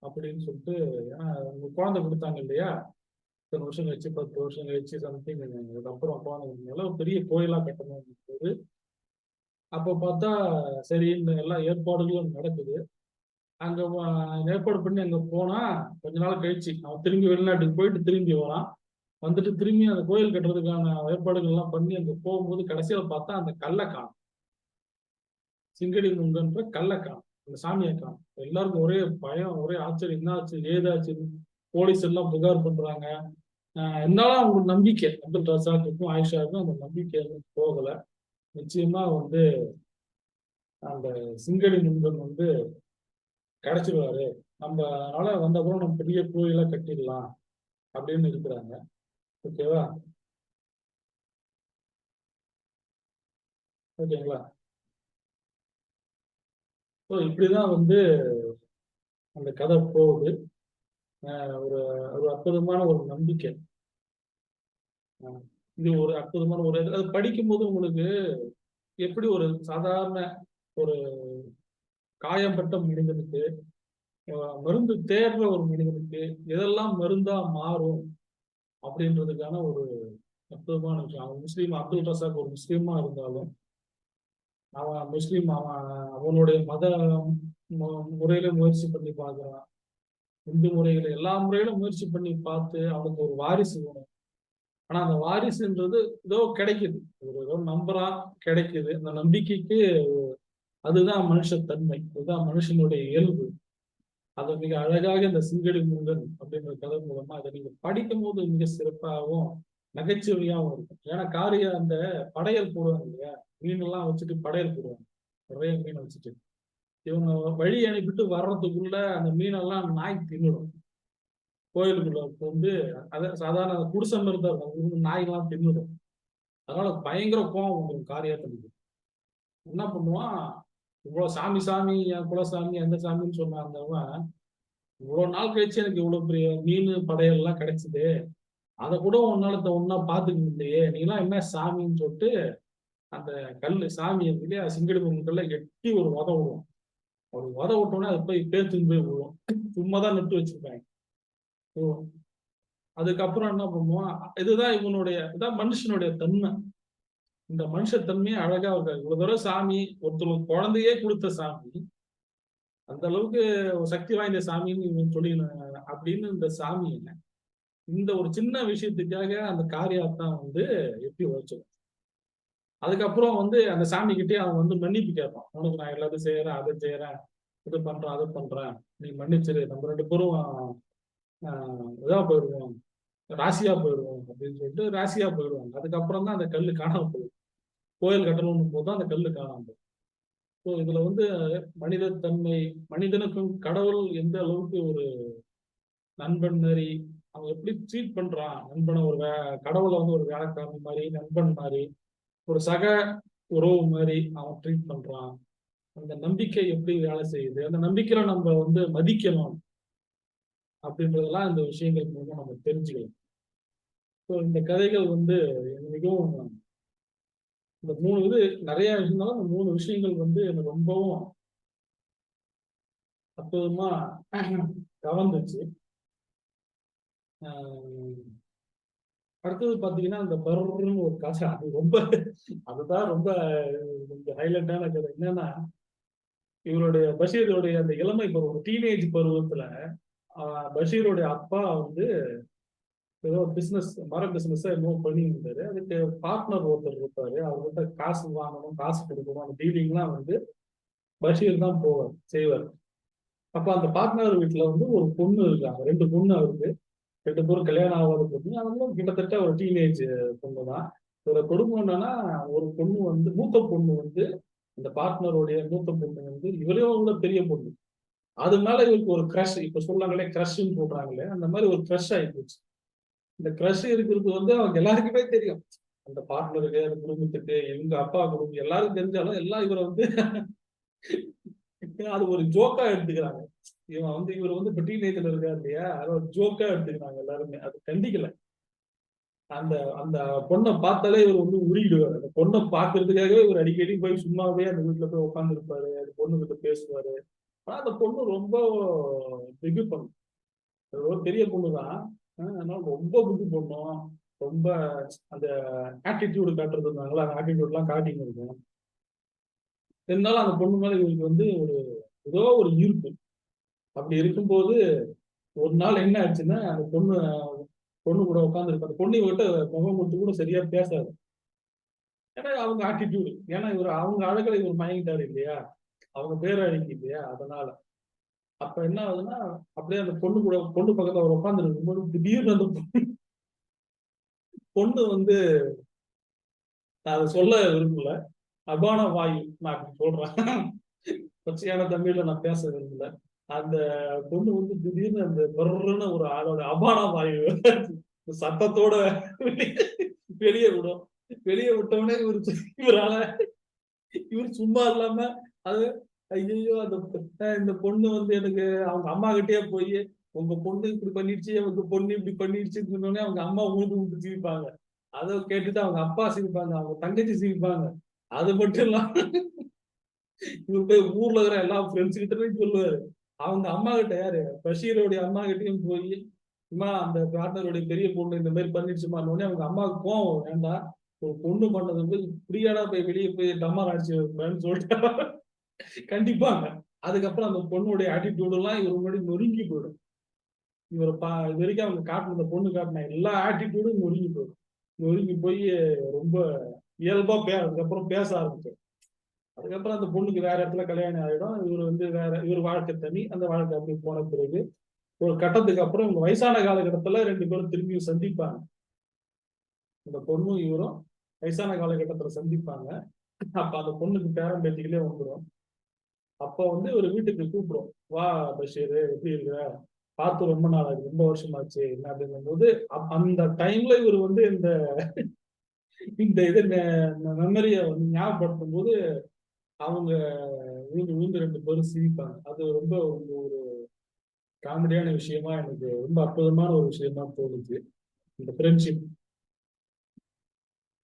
அப்படின்னு சொல்லிட்டு. ஏன்னா உங்க குழந்தை கொடுத்தாங்க இல்லையா, இத்தனை வருஷம் கழிச்சு 10 வருஷம் கழிச்சு சம்திங் அதுக்கப்புறம் குழந்தை ஒரு பெரிய கோயிலா கட்டணும் போது அப்போ பார்த்தா சரி இந்த எல்லா ஏற்பாடுகளும் நடக்குது. அங்க ஏற்பாடு பண்ணி அங்க போனா கொஞ்ச நாள் கழிச்சு அவன் திரும்பி வெளிநாட்டுக்கு போயிட்டு திரும்பி வரான். வந்துட்டு திரும்பி அந்த கோயில் கட்டுறதுக்கான ஏற்பாடுகள் எல்லாம் பண்ணி அங்க போகும்போது கடைசியில பார்த்தா அந்த கல்லை காணும். சிங்கடி முங்கன்ற கல்லை காணும், அந்த சாமியை காணும். எல்லாருக்கும் ஒரே பயம், ஒரே ஆச்சரியம், என்ன ஆச்சு ஏதாச்சு. போலீஸ் எல்லாம் புகார் பண்றாங்க. இருந்தாலும் அவங்களுக்கு நம்பிக்கை, அப்துல் ரசாக்குக்கும் ஆயிஷாவுக்கும் அந்த நம்பிக்கை போகல. நிச்சயமா வந்து அந்த சிங்கடி முங்கன் வந்து கிடைச்சிருவாரு, நம்ம அதனால வந்தப்புறம் நம்ம பெரிய கோயிலா கட்டிடலாம் அப்படின்னு இருக்கிறாங்க. ஓகேவா? ஓகேங்களா? ஸோ இப்படிதான் வந்து அந்த கதை போகுது. ஒரு ஒரு அற்புதமான ஒரு நம்பிக்கை. இது ஒரு அற்புதமான ஒரு அது படிக்கும்போது உங்களுக்கு எப்படி ஒரு சாதாரண ஒரு காயம்பட்ட மனிதனுக்கு மருந்து தேடுற ஒரு மனிதனுக்கு எதெல்லாம் மருந்தா மாறும் அப்படின்றதுக்கான ஒரு அற்புதமான விஷயம். அவன் முஸ்லீம், அப்துல் ரசாக் ஒரு முஸ்லீமா இருந்தாலும் அவன் முஸ்லீம், அவனுடைய மத முறையில முயற்சி பண்ணி பார்க்கிறான். இந்து முறையில எல்லா முறையிலும் முயற்சி பண்ணி பார்த்து அவனுக்கு ஒரு வாரிசு வேணும். ஆனா அந்த வாரிசுன்றது ஏதோ கிடைக்குது, ஏதோ நம்புறான், கிடைக்குது. அந்த நம்பிக்கைக்கு அதுதான் மனுஷத்தன்மை, அதுதான் மனுஷனுடைய இயல்பு. அதை மிக அழகாக இந்த சிங்கடி முருகன் அப்படின்ற கதை மூலமா அதை நீங்க படிக்கும் போது மிக சிறப்பாகவும் நகைச்சுவையாகவும் இருக்கும். ஏன்னா காரியம் அந்த படையல் போடுவாங்க இல்லையா, மீன் எல்லாம் வச்சுட்டு படையல் போடுவாங்க, நிறைய மீனை வச்சுட்டு. இவங்க வழி அனுப்பிட்டு வர்றதுக்குள்ள அந்த மீனெல்லாம் நாய் தின்னுடும். கோயிலுக்குள்ள வந்து அதை சாதாரண குடிசை மாதிரி தான் இருக்கும், நாய்கள்லாம் தின்னுடும். அதனால பயங்கர கோவம் வந்துடும் காரியத்துக்கு. என்ன பண்ணுவான், இவ்வளவு சாமி சாமி என் குலசாமி அந்த சாமின்னு சொன்ன அந்தவன், இவ்வளவு நாள் கழிச்சு எனக்கு இவ்வளவு பெரிய மீன் படையல் எல்லாம் கிடைச்சது, அதை கூட உன்னால ஒன்னா பாத்துக்க முடியலையே, நீ எல்லாம் என்ன சாமின்னு சொல்லிட்டு அந்த கல்லு சாமி இல்லையா சிங்கடி பொங்கல்ல எட்டி ஒரு உத விடுவோம். ஒரு உத விட்டோன்னே அது போய் பேத்துன்னு போய் விடுவோம். சும்மா தான் நட்டு வச்சிருப்பாங்க. அதுக்கப்புறம் என்ன பண்ணுவான், இதுதான் இதான் மனுஷனுடைய தன்மை. இந்த மனுஷத்தன்மையே அழகா இருக்காது. இவ்வளவு தூரம் சாமி ஒருத்தருக்கு குழந்தையே கொடுத்த சாமி, அந்த அளவுக்கு ஒரு சக்தி வாய்ந்த சாமின்னு சொல்லி அப்படின்னு இந்த சாமி இந்த ஒரு சின்ன விஷயத்துக்காக அந்த காரியாத்தான் வந்து எப்படி வச்சிடும். அதுக்கப்புறம் வந்து அந்த சாமி கிட்டே அவன் வந்து மன்னிப்பு கேட்பான், உனக்கு நான் எல்லாத்தையும் செய்யறேன், அதை செய்யறேன், இது பண்றேன், அதை பண்றேன், நீ மன்னிச்சிரு, நம்ம 2 பேரும் இதா போயிடுவோம், ராசியா போயிடுவோம் அப்படின்னு சொல்லிட்டு ராசியா போயிடுவாங்க. அதுக்கப்புறம் தான் அந்த கல்லு காணாம போயிடும். கோயில் கட்டணும் போது தான் அந்த கல்லு காணாம போகும். ஸோ இதுல வந்து மனிதத்தன்மை, மனிதனுக்கும் கடவுள் எந்த அளவுக்கு ஒரு நண்பன் மாதிரி அவன் எப்படி ட்ரீட் பண்றான், நண்பனை ஒரு கடவுளை வந்து ஒரு வேலைக்காரன் மாதிரி, நண்பன் மாதிரி, ஒரு சக உறவு மாதிரி அவன் ட்ரீட் பண்றான். அந்த நம்பிக்கை எப்படி வேலை செய்யுது, அந்த நம்பிக்கையில நம்ம வந்து மதிக்கணும் அப்படின்றதெல்லாம் இந்த விஷயங்கள் மூலம் நம்ம தெரிஞ்சுக்கலாம். ஸோ இந்த கதைகள் வந்து மிகவும் இந்த 3 இது நிறைய இருந்தாலும் இந்த 3 விஷயங்கள் வந்து எனக்கு ரொம்பவும் அற்புதமா கவர்ந்துச்சு. அடுத்தது பாத்தீங்கன்னா அந்த பர்ன்னு ஒரு கதை, அது ரொம்ப அதுதான் ரொம்ப ஹைலைட்டான கதை. என்னன்னா இவருடைய பஷீருடைய அந்த இளமை பருவம், டீனேஜ் பருவத்துல பஷீருடைய அப்பா வந்து ஏதோ பிசினஸ், மர பிசினஸ் என்னவோ பண்ணியிருந்தாரு. அதுக்கு பார்ட்னர் ஒருத்தர் இருப்பாரு, அவர்கிட்ட காசு வாங்கணும், காசு கொடுக்கணும், அந்த டீலிங்லாம் வந்து பஷீர் தான் போவார், செய்வார். அப்ப அந்த பார்ட்னர் வீட்டுல வந்து ஒரு பொண்ணு இருக்காங்க, 2 பொண்ணு அவருக்கு. 2 பேரும் கல்யாணம் ஆகாத பொண்ணு, அவங்களும் கிட்டத்தட்ட ஒரு டீனேஜ் பொண்ணு தான். இதோட குடும்பம் என்னன்னா, ஒரு பொண்ணு வந்து, மூத்த பொண்ணு வந்து, இந்த பார்ட்னருடைய மூத்த பொண்ணு வந்து இவரையும் உள்ள பெரிய பொண்ணு. அது மேல இவருக்கு ஒரு கிரஷ், இப்ப சொல்றாங்களே கிரஷ்ன்னு சொல்றாங்களே, அந்த மாதிரி ஒரு கிரஷ் ஆகி போச்சு. இந்த கிரஷ் இருக்கிறது வந்து அவங்க எல்லாருக்குமே தெரியும். அந்த பார்ட்னருக்கு, அந்த குடும்பத்துக்கு, எங்க அப்பா குடும்பம் எல்லாரும் தெரிஞ்சாலும் எல்லாம் இவரை வந்து அது ஒரு ஜோக்கா எடுத்துக்கிறாங்க. இவன் வந்து இவர் வந்து இப்ப டீனேஜ்ல இருக்காரு இல்லையா, அதை ஒரு ஜோக்கா எடுத்துக்கிறாங்க எல்லாருமே. அது கண்டிக்கல. அந்த அந்த பொண்ணை பார்த்தாலே இவர் வந்து உருகிடுவார். அந்த பொண்ணை பார்க்கறதுக்காகவே இவர் அடிக்கடி போய் சும்மாவே அந்த வீட்டுல போய் உட்கார்ந்து இருப்பாரு, அந்த பொண்ணு கிட்ட பேசுவாரு. ஆனா அந்த பொண்ணு ரொம்ப பிகு பொண்ணு, ஒரு பெரிய பொண்ணு தான். அதனால ரொம்ப புத்தி பொண்ணும், ரொம்ப அந்த ஆட்டிடியூடு காட்டுறதுனால அந்த ஆட்டிடியூட் எல்லாம் காட்டிங்க இருக்கும். இருந்தாலும் அந்த பொண்ணு மேல இவருக்கு வந்து ஒரு ஏதோ ஒரு ஈர்ப்பு. அப்படி இருக்கும்போது ஒரு நாள் என்ன ஆச்சுன்னா, அந்த பொண்ணு பொண்ணு கூட உட்கார்ந்து இருக்க, அந்த பொண்ணு இவர்கிட்ட முகம் கொடுத்து கூட சரியா பேசாது. ஏன்னா அவங்க ஆட்டிடியூடு, ஏன்னா இவர் அவங்க அழகுல இவர் மயங்கிட்டாரு இல்லையா, அவங்க பேரழகி இல்லையா, அதனால. அப்ப என்ன ஆகுதுன்னா, அப்படியே அந்த பொண்ணு கூட, பொண்ணு பக்கத்துல அவர் உட்கார்ந்து இருக்கும்போது திடீர்னு அந்த பொண்ணு வந்து, நான் அதை சொல்ல விரும்பல, அபான வாயு, நான் அப்படி சொல்றேன், பச்சையான தமிழ்ல நான் பேச விரும்பல. அந்த பொண்ணு வந்து திடீர்னு அந்த பர்ன்னு ஒரு ஆளோட அபான வாயு சத்தத்தோட வெளியே விடும். வெளியே விட்டவுடனே இவரால, இவர் சும்மா இல்லாம அது, ஐயோ அந்த இந்த பொண்ணு வந்து எனக்கு அவங்க அம்மா கிட்டே போய், உங்க பொண்ணு இப்படி பண்ணிடுச்சு, உங்க பொண்ணு இப்படி பண்ணிடுச்சுன்னு சொன்னோடனே அவங்க அம்மா ஊந்து விட்டு சிரிப்பாங்க. அதை கேட்டுட்டு அவங்க அப்பா சிரிப்பாங்க, அவங்க தங்கச்சி சிரிப்பாங்க. அது மட்டும் இல்லாம இவர் போய் ஊர்ல இருக்கிற எல்லா ஃப்ரெண்ட்ஸ் கிட்டமே சொல்லுவாரு. அவங்க அம்மா கிட்ட, யாரு பஷீரோடைய அம்மா கிட்டயும் போய், அம்மா அந்த பார்ட்னருடைய பெரிய பொண்ணு இந்த மாதிரி பண்ணிடுச்சுமான்னு அவங்க அம்மாவுக்கு கோவம், வேண்டாம் ஒரு பொண்ணு பண்ணது வந்து இப்படியாடா போய் வெளியே போய் டம்மார் அடிச்சு சொல்லிட்டு கண்டிப்பாங்க. அதுக்கப்புறம் அந்த பொண்ணுடைய ஆட்டிடியூட் எல்லாம் இவர் முன்னாடி நொறுங்கி போயிடும். இவர் இது வரைக்கும் அவங்க காட்டின, அந்த பொண்ணு காட்டின எல்லா ஆட்டிடியூடும் நொறுங்கி போயிடும். நொறுங்கி போய் ரொம்ப இயல்பா அதுக்கப்புறம் பேச ஆரம்பிச்சோம். அதுக்கப்புறம் அந்த பொண்ணுக்கு வேற இடத்துல கல்யாணம் ஆயிடும். இவர் வந்து வேற, இவர் வாழ்க்கை தனி, அந்த வாழ்க்கை அப்படி போன பிறகு ஒரு கட்டத்துக்கு அப்புறம் இவங்க வயசான காலகட்டத்துல 2 பேரும் திரும்பியும் சந்திப்பாங்க. இந்த பொண்ணும் இவரும் வயசான காலகட்டத்துல சந்திப்பாங்க. அப்ப அந்த பொண்ணுக்கு பேரன் பேத்திகளே வந்துடும். அப்ப வந்து ஒரு வீட்டுக்கு கூப்பிடும், வா பஷீர் எப்படி இருக்கிற, பார்த்து ரொம்ப நாள் ஆச்சு, ரொம்ப வருஷமாச்சு என்ன அப்படிங்கும் போது, அந்த டைம்ல இவர் வந்து இந்த இந்த இது மெமரியை வந்து ஞாபகப்படுத்தும் போது அவங்க விழுந்து விழுந்து 2 பேரும் சிரிப்பாங்க. அது ரொம்ப ஒரு காமெடியான விஷயமா, எனக்கு ரொம்ப அற்புதமான ஒரு விஷயமா தோணுச்சு இந்த ஃப்ரெண்ட்ஷிப்.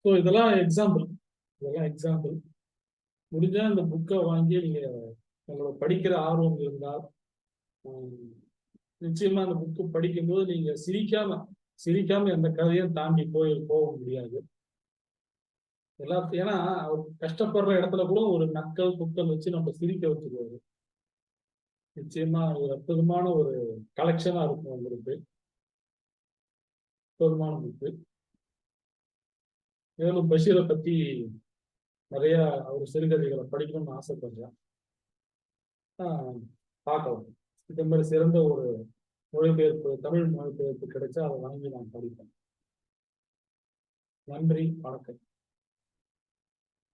ஸோ இதெல்லாம் எக்ஸாம்பிள், இதெல்லாம் எக்ஸாம்பிள். முடிஞ்சா இந்த புக்கை வாங்கி நீங்க உங்களோட படிக்கிற ஆர்வம் இருந்தால், நிச்சயமா அந்த புக்கு படிக்கும்போது நீங்க சிரிக்காம சிரிக்காம எந்த கதையும் தாண்டி போக முடியாது. ஏன்னா அவர் கஷ்டப்படுற இடத்துல கூட ஒரு நக்கல் புக்கல் வச்சு நம்ம சிரிக்க வச்சுருவாரு. நிச்சயமா ஒரு அற்புதமான ஒரு கலெக்ஷனா இருக்கும் உங்களுக்கு. அற்புதமான புக்கு. மேலும் பஷீரை பத்தி நிறைய அவர் சிறுகதைகளை படிக்கணும்னு ஆசைப்படுறேன். பார்க்கலாம். இந்த மாதிரி சிறந்த ஒரு மொழிபெயர்ப்பு, தமிழ் மொழிபெயர்ப்பு கிடைச்சா அதை வாங்கி நான் படிப்பேன். நன்றி, வணக்கம்.